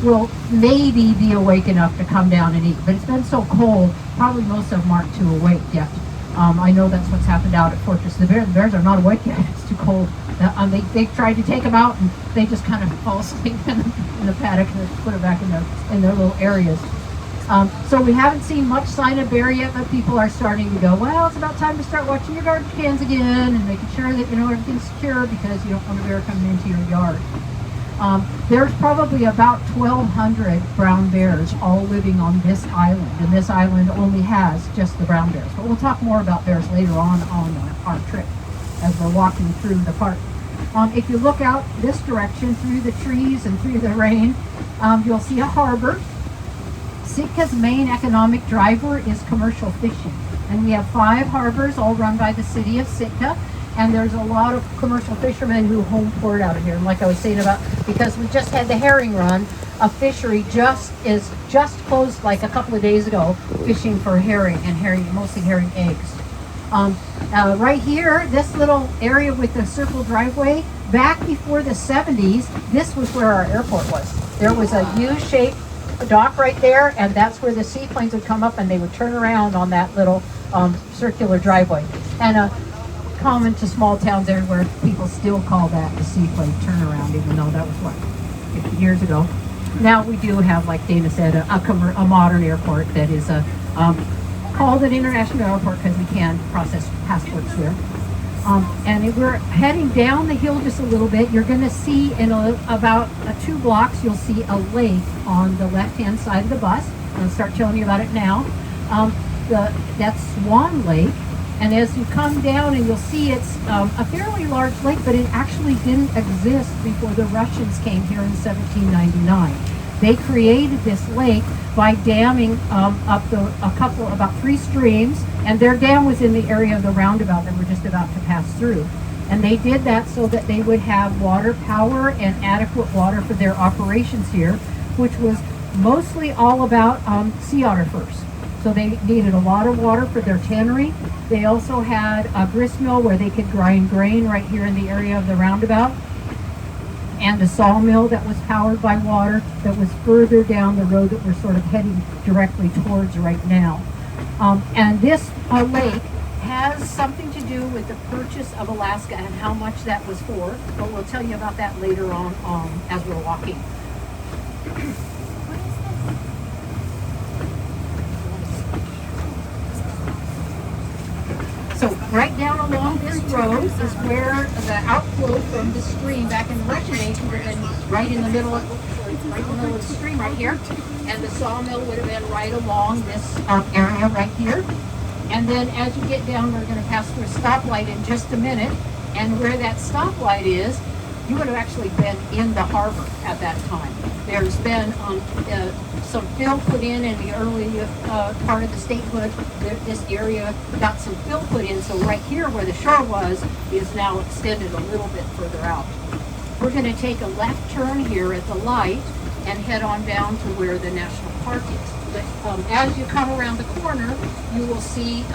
will maybe be awake enough to come down and eat. But it's been so cold, probably most of them aren't too awake yet. I know that's what's happened out at Fortress. The bears are not awake yet. It's too cold. They tried to take them out, and they just kind of fall asleep in the paddock and put them back in their little areas. So we haven't seen much sign of bear yet, but people are starting to go, well, it's about time to start watching your garbage cans again and making sure that everything's secure, because you don't want a bear coming into your yard. There's probably about 1,200 brown bears all living on this island, and this island only has just the brown bears. But we'll talk more about bears later on our trip as we're walking through the park. If you look out this direction through the trees and through the rain, you'll see a harbor. Sitka's main economic driver is commercial fishing, and we have 5 harbors all run by the city of Sitka. And there's a lot of commercial fishermen who home port out of here. And like I was saying about, because we just had the herring run, a fishery just closed like a couple of days ago, fishing for herring, and mostly herring eggs. Right here, this little area with the circle driveway, back before the 70s, this was where our airport was. There was a U-shaped dock right there, and that's where the seaplanes would come up and they would turn around on that little circular driveway. And common to small towns everywhere, people still call that the seaplane turnaround, even though that was 50 years ago. Now we do have, like Dana said, a modern airport that is called an international airport because we can process passports here. And if we're heading down the hill just a little bit, you're going to see in about 2 blocks, you'll see a lake on the left-hand side of the bus. I'll start telling you about it now. That's Swan Lake. And as you come down, and you'll see it's a fairly large lake, but it actually didn't exist before the Russians came here in 1799. They created this lake by damming up about 3 streams, and their dam was in the area of the roundabout that we're just about to pass through. And they did that so that they would have water power and adequate water for their operations here, which was mostly all about sea otter furs. So they needed a lot of water for their tannery. They also had a grist mill where they could grind grain right here in the area of the roundabout, and a sawmill that was powered by water that was further down the road that we're sort of heading directly towards right now. And this lake has something to do with the purchase of Alaska and how much that was for, but we'll tell you about that later on as we're walking. So right down along this road is where the outflow from the stream back in the Russian age would have been right in the middle of the stream right here. And the sawmill would have been right along this area right here. And then as you get down, we're going to pass through a stoplight in just a minute. And where that stoplight is, you would have actually been in the harbor at that time. There's been some fill put in the early part of the statehood. This area got some fill put in, so right here where the shore was is now extended a little bit further out. We're going to take a left turn here at the light and head on down to where the national park is. But as you come around the corner, you will see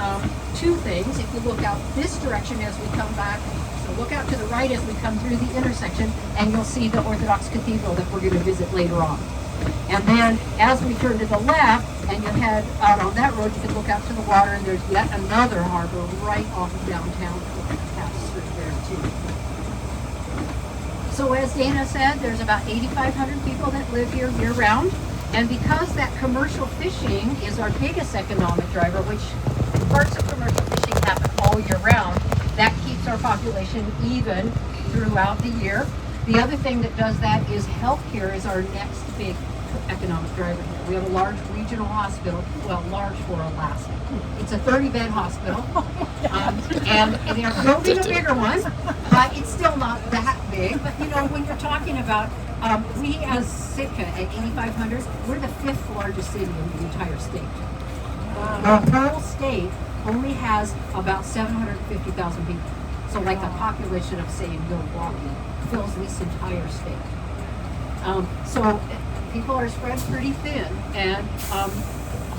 2 things. If you look out this direction as we come back, so look out to the right as we come through the intersection, and you'll see the Orthodox Cathedral that we're going to visit later on. And then as we turn to the left and you head out on that road, you can look out to the water, and there's yet another harbor right off of downtown that we can pass through there too. So as Dana said, there's about 8,500 people that live here year-round. And because that commercial fishing is our biggest economic driver, which parts of commercial fishing happen all year round, that keeps our population even throughout the year. The other thing that does that is healthcare is our next big economic driver here. We have a large regional hospital, well, large for Alaska. It's a 30-bed hospital, and they're building a bigger one, but it's still not that big. But you know, when you're talking about, we as Sitka at 8,500, we're the 5th largest city in the entire state. The whole state only has about 750,000 people. So like the population of, say, Milwaukee fills this entire state. So people are spread pretty thin, and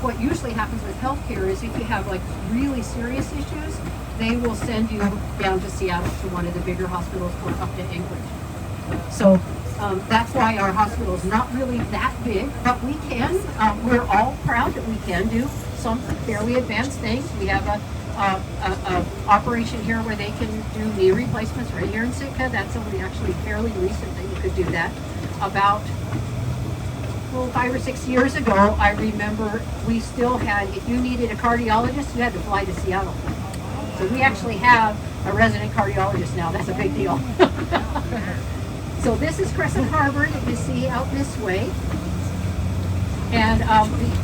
what usually happens with healthcare is if you have like really serious issues, they will send you down to Seattle to one of the bigger hospitals or up to Anchorage. So That's why our hospital is not really that big, but we can. We're all proud that we can do some fairly advanced things. We have a operation here where they can do knee replacements right here in Sitka. That's only actually fairly recent that you could do that. About 5 or 6 years ago, I remember we still had, if you needed a cardiologist, you had to fly to Seattle. So we actually have a resident cardiologist now. That's a big deal. So this is Crescent Harbor that you see out this way. And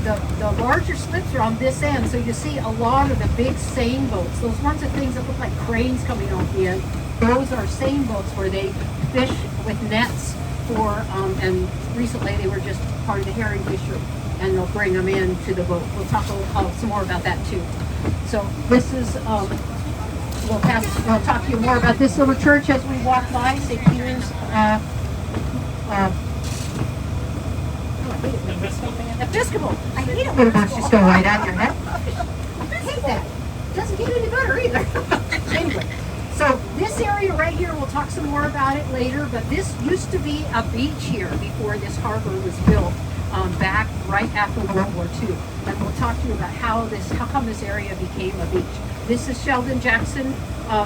the larger slips are on this end. So you see a lot of the big seine boats. Those ones are things that look like cranes coming off the end. Those are seine boats where they fish with nets for, and recently they were just part of the herring fishery. And they'll bring them in to the boat. We'll talk some more about that too. So this is, we'll talk to you more about this little church as we walk by, St. Peter's Episcopal. I hate it when it just go right out your head. I hate that. It doesn't get any better either. Anyway, so this area right here, we'll talk some more about it later, but this used to be a beach here before this harbor was built. Back right after World War II. And we'll talk to you about how come this area became a beach. This is Sheldon Jackson,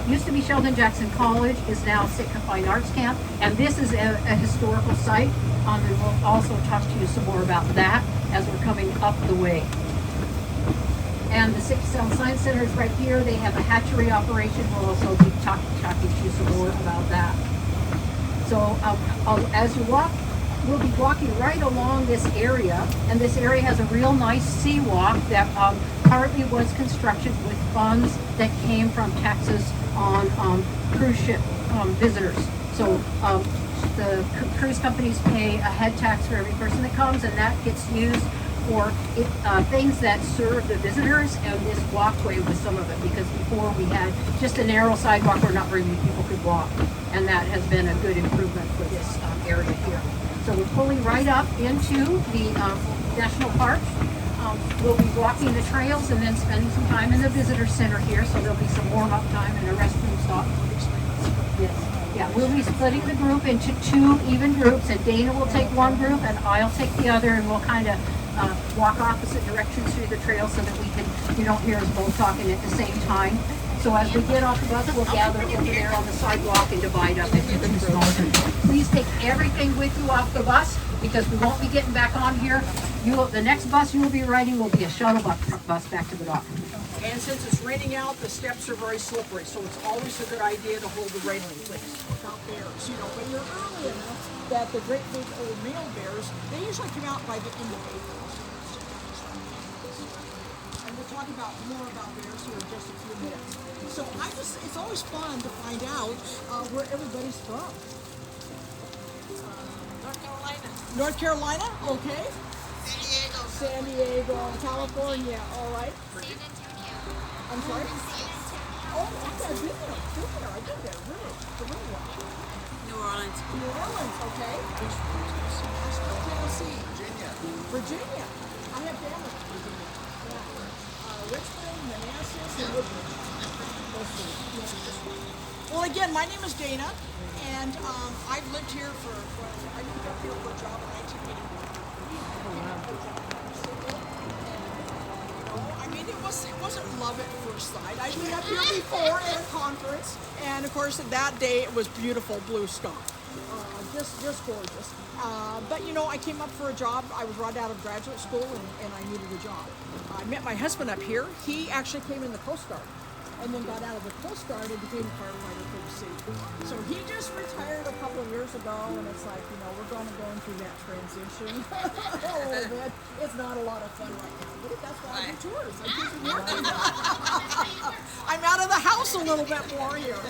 used to be Sheldon Jackson College, is now Sitka Fine Arts Camp, and this is a historical site. And we'll also talk to you some more about that as we're coming up the way. And the Sitka Sound Science Center is right here. They have a hatchery operation. We'll also be talking to you some more about that. So as you walk, we'll be walking right along this area, and this area has a real nice seawalk that partly was constructed with funds that came from taxes on cruise ship visitors. So the cruise companies pay a head tax for every person that comes, and that gets used for things that serve the visitors, and this walkway was some of it, because before we had just a narrow sidewalk where not very many people could walk, and that has been a good improvement for this area here. So we're pulling right up into the national park. We'll be walking the trails and then spending some time in the visitor center here, so there'll be some warm-up time and a restroom stop. Yes. Yeah, we'll be splitting the group into 2 even groups, and Dana will take one group and I'll take the other, and we'll kind of walk opposite directions through the trail so that you don't hear us both talking at the same time. So as we get off the bus, we'll gather over there on the sidewalk and divide up into the groups. Please take everything with you off the bus, because we won't be getting back on here. The next bus you will be riding will be a shuttle bus back to the dock. And since it's raining out, the steps are very slippery, so it's always a good idea to hold the railing, please. Without bears, when you're early enough that the great big old male bears, they usually come out by the end of April. And we'll talk more about bears here in just a few minutes. So it's always fun to find out where everybody's from. North Carolina. North Carolina, okay. San Diego. San Diego, California, all right. San Antonio. I'm sorry? San Antonio. Oh, okay, I've been there. I've been there, really, for a little while. New Orleans. New Orleans, okay. Tennessee. Virginia. I have family in Virginia. Yeah. Richmond, Manassas, and Woodbridge. Well, again, my name is Dana, and I've lived here I moved up here for a job in 1981. It wasn't love at first sight. I'd been up here before at a conference, and of course that day it was beautiful blue sky. Just gorgeous. But I came up for a job. I was right out of graduate school, and I needed a job. I met my husband up here. He actually came in the Coast Guard, and then got out of the Coast Guard and became a firefighter for the city. So he just retired a couple of years ago, and it's like, we're going through that transition a little bit. It's not a lot of fun right now, but that's why I do tours. I keep working. I'm out of the house a little bit more here.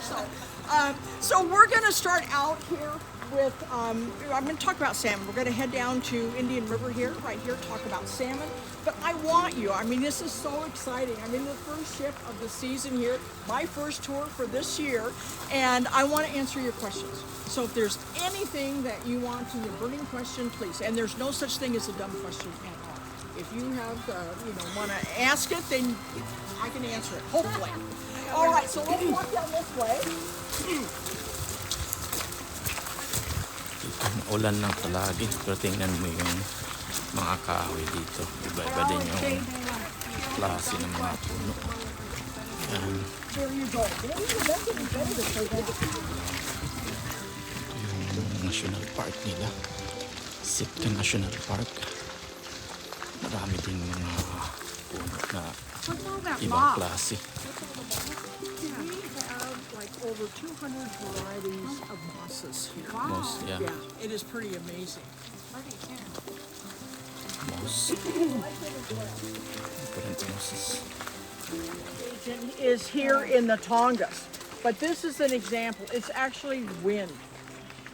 So we're going to start out here with, I'm going to talk about salmon. We're going to head down to Indian River here, right here, talk about salmon. But I want you, this is so exciting. I'm in the first ship of the season here, my first tour for this year, and I want to answer your questions. So if there's anything that you want to, your burning question, please. And there's no such thing as a dumb question at all. If you have, want to ask it, then I can answer it, hopefully. All right, so let's walk down this way. Ulan lang palagi, pero tingnan mo yung mga kahoy dito. Iba-iba din yung klase ng mga puno. Yan. Ito yung national park nila. Sitka National Park. Marami din mga puno na ibang klase. We have like over 200 varieties of mosses here. Moss, yeah. Yeah, it is pretty amazing. Moss. Different mosses. Agent is here in the Tongass, but this is an example. It's actually wind.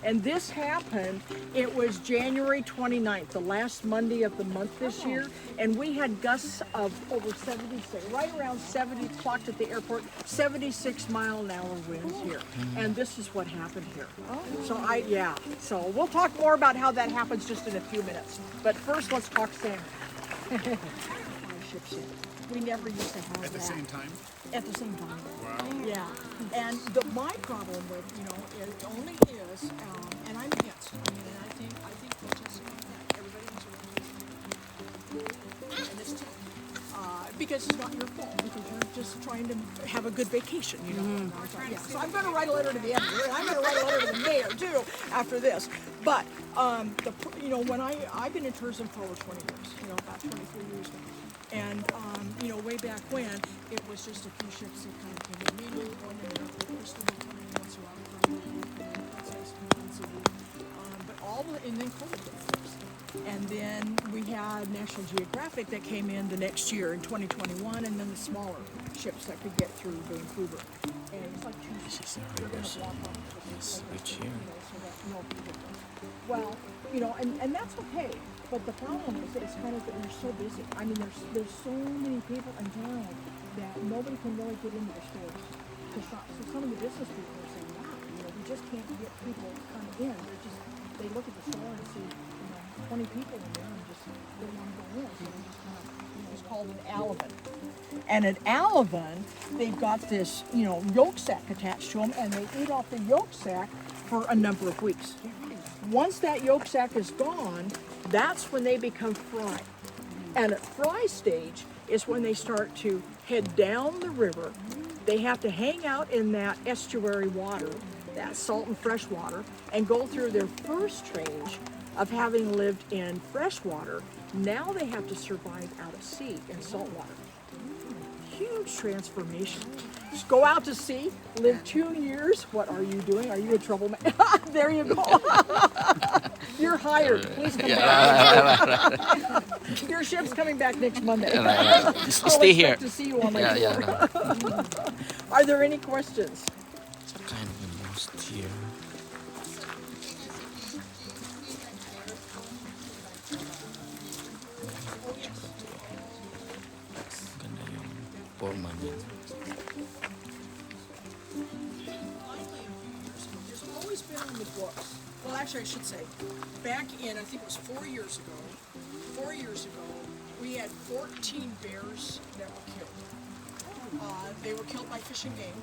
And this happened, it was January 29th, the last Monday of the month this year, and we had gusts of over 76, right around 70, clocked at the airport, 76-mile-an-hour winds here. And this is what happened here. So so we'll talk more about how that happens just in a few minutes. But first, let's talk salmon. Ships in. We never used to have that. At the same time? At the same time. Wow. Yeah, and my problem with, it only is, and I'm against, and I think protesting like that, everybody has a right to, and it's tough. Because it's not your fault, because you're just trying to have a good vacation, Yeah. So I'm going to write a letter to the editor, and I'm going to write a letter to the mayor too after this. But when I've been in tourism for over 20 years, about 23 years now. And, way back when, it was just a few ships that kind of came in. We were going in there, Crystal would come in once around, and then COVID hit first. And then we had National Geographic that came in the next year in 2021, and then the smaller ships that could get through Vancouver. And it's like two ships. They're going to block off. Yes, which here? So that no people don't. Well, and that's okay. But the problem is, it's kind of that we're so busy. I mean, there's so many people in town that nobody can really get into the stores to shop. So some of the business people are saying, wow, we just can't get people coming in. They look at the store and see, 20 people in there and just they want to go in. So they just kind of, it's called an alevin. And an alevin, they've got this, yolk sac attached to them, and they eat off the yolk sac for a number of weeks. Once that yolk sac is gone, that's when they become fry. And at fry stage is when they start to head down the river. They have to hang out in that estuary water, that salt and fresh water, and go through their first change of having lived in fresh water. Now they have to survive out of sea in salt water. Huge transformation. Just go out to sea, live 2 years. What are you doing? Are you a troublemaker? There you go. You're hired. Please come back. Your ship's coming back next Monday. Just I'll stay expect here. to see you on my tour. Are there any questions? It's kind of almost here. Ganda yung forma niya. There's always been on the books. Well, actually, I should say, back in, I think it was 4 years ago, we had 14 bears that were killed. They were killed by Fish and Game,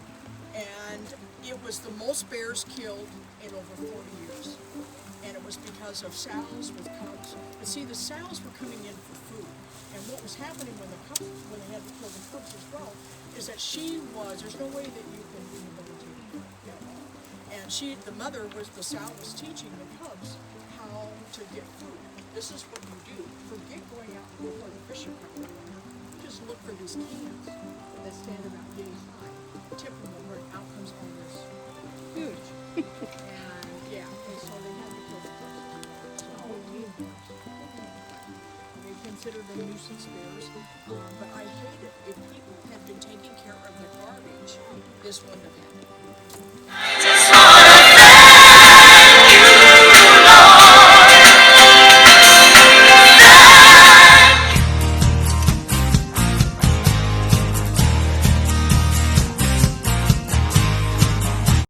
and it was the most bears killed in over 40 years. And it was because of sows with cubs. But see, the sows were coming in for food. And what was happening when they had to kill the cubs as well, is that there's no way that you can rehabilitate her. And the mother the sow was teaching the cubs how to get food. This is what you do. Forget going out before the fish are coming. Just look for these cans that stand about yay high. Tip them over, and out comes all this. Huge. And so they had to kill the cubs. They considered them nuisance bears, but I hate it. If people had been taking care of the garbage, this wouldn't have